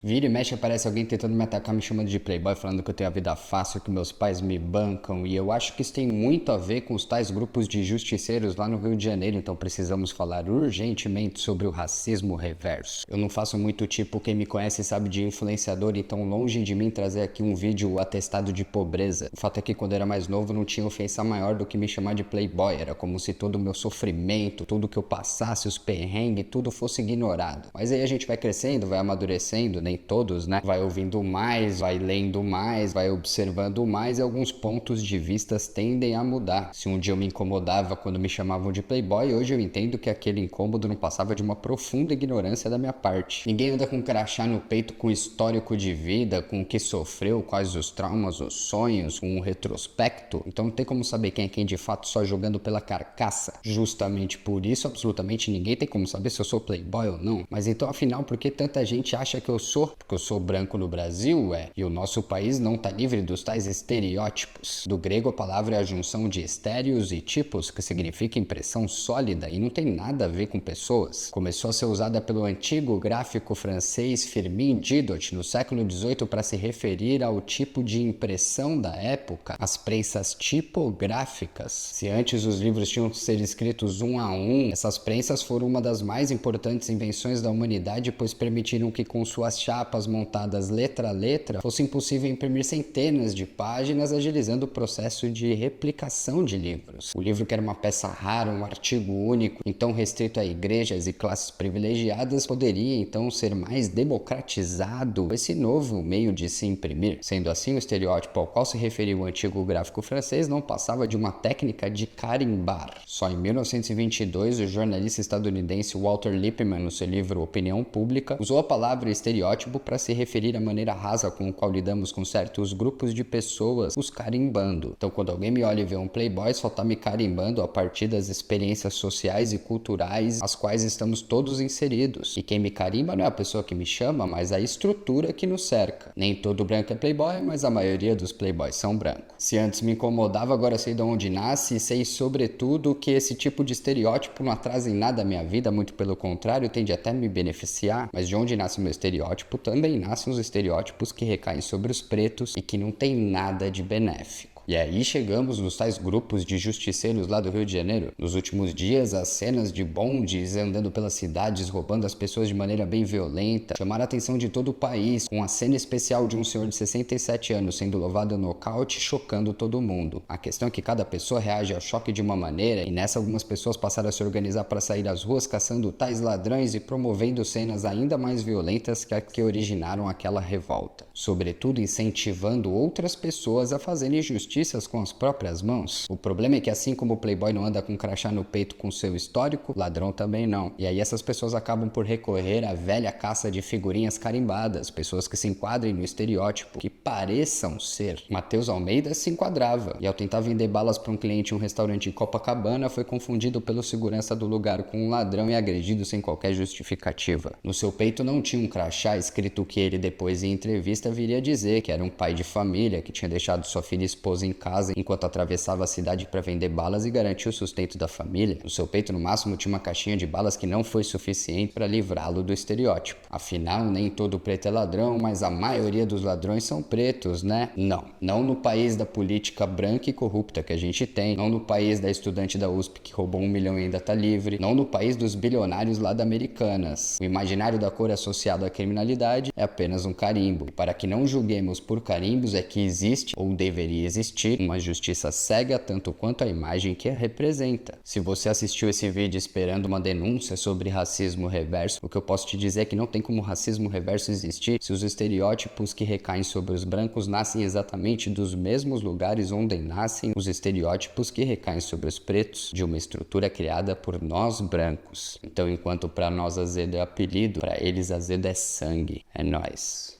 Vira e mexe aparece alguém tentando me atacar me chamando de playboy, falando que eu tenho a vida fácil, que meus pais me bancam, e eu acho que isso tem muito a ver com os tais grupos de justiceiros lá no Rio de Janeiro, então precisamos falar urgentemente sobre o racismo reverso. Eu não faço muito tipo quem me conhece sabe de influenciador, então longe de mim trazer aqui um vídeo atestado de pobreza. O fato é que quando eu era mais novo não tinha ofensa maior do que me chamar de playboy, era como se todo o meu sofrimento, tudo que eu passasse, os perrengues, tudo fosse ignorado. Mas aí a gente vai crescendo, vai amadurecendo, nem todos, né? Vai ouvindo mais, vai lendo mais, vai observando mais e alguns pontos de vistas tendem a mudar. Se um dia eu me incomodava quando me chamavam de playboy, hoje eu entendo que aquele incômodo não passava de uma profunda ignorância da minha parte. Ninguém anda com crachá no peito com histórico de vida, com o que sofreu, quais os traumas, os sonhos, com um retrospecto. Então não tem como saber quem é quem de fato só jogando pela carcaça. Justamente por isso, absolutamente ninguém tem como saber se eu sou playboy ou não. Mas então, afinal, por que tanta gente acha que eu sou? Porque eu sou branco no Brasil, e o nosso país não tá livre dos tais estereótipos. Do grego a palavra é a junção de estéreos e tipos, que significa impressão sólida e não tem nada a ver com pessoas. Começou a ser usada pelo antigo gráfico francês Firmin Didot no século XVIII para se referir ao tipo de impressão da época, as prensas tipográficas. Se antes os livros tinham que ser escritos um a um, essas prensas foram uma das mais importantes invenções da humanidade, pois permitiram que com suas chapas montadas letra a letra, fosse impossível imprimir centenas de páginas, agilizando o processo de replicação de livros. O livro, que era uma peça rara, um artigo único, então restrito a igrejas e classes privilegiadas, poderia então ser mais democratizado esse novo meio de se imprimir. Sendo assim, o estereótipo ao qual se referiu o antigo gráfico francês não passava de uma técnica de carimbar. Só em 1922, o jornalista estadunidense Walter Lippmann, no seu livro Opinião Pública, usou a palavra estereótipo para se referir à maneira rasa com a qual lidamos com certos grupos de pessoas, os carimbando. Então, quando alguém me olha e vê um playboy, só tá me carimbando a partir das experiências sociais e culturais às quais estamos todos inseridos. E quem me carimba não é a pessoa que me chama, mas a estrutura que nos cerca. Nem todo branco é playboy, mas a maioria dos playboys são brancos. Se antes me incomodava, agora sei de onde nasce e sei, sobretudo, que esse tipo de estereótipo não atrasa em nada a minha vida, muito pelo contrário, tende até a me beneficiar. Mas de onde nasce o meu estereótipo, também nascem os estereótipos que recaem sobre os pretos e que não tem nada de benéfico. E aí chegamos nos tais grupos de justiceiros lá do Rio de Janeiro. Nos últimos dias, as cenas de bondes andando pelas cidades, roubando as pessoas de maneira bem violenta, chamaram a atenção de todo o país, com a cena especial de um senhor de 67 anos sendo levado a nocaute, chocando todo mundo. A questão é que cada pessoa reage ao choque de uma maneira, e nessa algumas pessoas passaram a se organizar para sair às ruas caçando tais ladrões e promovendo cenas ainda mais violentas que a que originaram aquela revolta. Sobretudo incentivando outras pessoas a fazerem justiça com as próprias mãos. O problema é que assim como o playboy não anda com crachá no peito com seu histórico, ladrão também não. E aí essas pessoas acabam por recorrer à velha caça de figurinhas carimbadas, pessoas que se enquadrem no estereótipo, que pareçam ser. Matheus Almeida se enquadrava, e ao tentar vender balas para um cliente em um restaurante em Copacabana, foi confundido pelo segurança do lugar com um ladrão e agredido sem qualquer justificativa. No seu peito não tinha um crachá escrito que ele depois em entrevista viria dizer que era um pai de família, que tinha deixado sua filha e esposa em casa enquanto atravessava a cidade para vender balas e garantir o sustento da família. No seu peito, no máximo, tinha uma caixinha de balas que não foi suficiente para livrá-lo do estereótipo. Afinal, nem todo preto é ladrão, mas a maioria dos ladrões são pretos, né? Não no país da política branca e corrupta que a gente tem, não no país da estudante da USP que roubou 1 milhão e ainda tá livre, não no país dos bilionários lá da Americanas. O imaginário da cor associado à criminalidade é apenas um carimbo. E para que não julguemos por carimbos é que existe, ou deveria existir, uma justiça cega tanto quanto a imagem que a representa. Se você assistiu esse vídeo esperando uma denúncia sobre racismo reverso, o que eu posso te dizer é que não tem como racismo reverso existir se os estereótipos que recaem sobre os brancos nascem exatamente dos mesmos lugares onde nascem os estereótipos que recaem sobre os pretos, de uma estrutura criada por nós brancos. Então, enquanto para nós azedo é apelido, para eles azedo é sangue. É nóis.